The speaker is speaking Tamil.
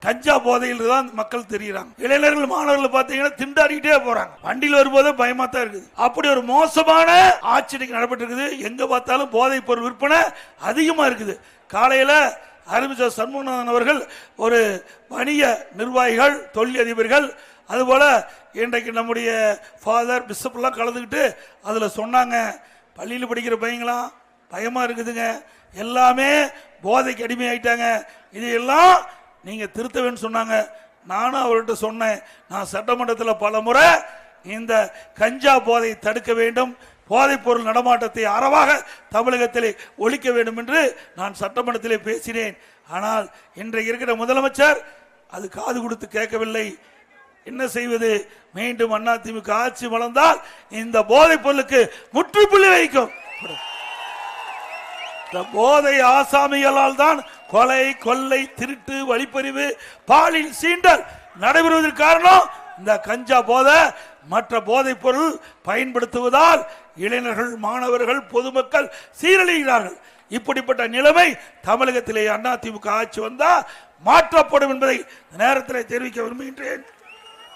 கஞ்சா போதையில் தான் மக்கள் தெரியுறாங்க. இளைஞர்கள் மாணவர்கள் பாத்தீங்கன்னா திண்டாடிட்டே போறாங்க. வண்டியில் வரும்போது பயமா தான் இருக்குது. அப்படி ஒரு மோசமான ஆட்சி நடைபெற்று இருக்குது. எங்க பார்த்தாலும் போதைப் பொருள் விற்பனை அதிகமா இருக்குது. காலையில அறிவிச்ச சண்முகநாதன் அவர்கள் ஒரு வணிக நிர்வாகிகள், தொழில் அதிபர்கள், அதுபோல இன்றைக்கு நம்முடைய ஃபாதர் பிஷப் எல்லாம் கலந்துக்கிட்டு அதுல சொன்னாங்க, பள்ளியில் படிக்கிற பையங்களாம் பயமா இருக்குதுங்க, எல்லாமே போதைக்கு அடிமையாயிட்டாங்க, இதையெல்லாம் நீங்க திருத்த வேண்டும் சொன்னாங்க. நானும் அவர்கிட்ட சொன்னேன், நான் சட்டமன்றத்தில் பல முறை இந்த கஞ்சா போதை தடுக்க வேண்டும், போதைப் பொருள் நடமாட்டத்தை அறவாக தமிழகத்திலே ஒழிக்க வேண்டும் என்று நான் சட்டமன்றத்திலே பேசினேன். ஆனால் இன்றைக்கு இருக்கிற முதலமைச்சர் அது காது கொடுத்து கேட்கவில்லை. என்ன செய்வது? மீண்டும் அதிமுக ஆட்சி வளர்ந்தால் இந்த போதைப் பொருளுக்கு முற்றுப்புள்ளி வைக்கும். போதை ஆசாமிகளால் தான் கொலை, கொள்ளை, திருட்டு, வழிப்பறிவு, பாலியல் சீண்டல் நடைபெறுவதற்கு காரணம் இந்த கஞ்சா போதை. மற்ற போதைப் பொருள் பயன்படுத்துவதால் இளைஞர்கள், மாணவர்கள், பொதுமக்கள் சீரழிகிறார்கள். இப்படிப்பட்ட நிலைமை தமிழகத்திலே அதிமுக ஆட்சி வந்தால் மாற்றப்படும் என்பதை நேரத்தில் தெரிவிக்க விரும்புகின்றேன்.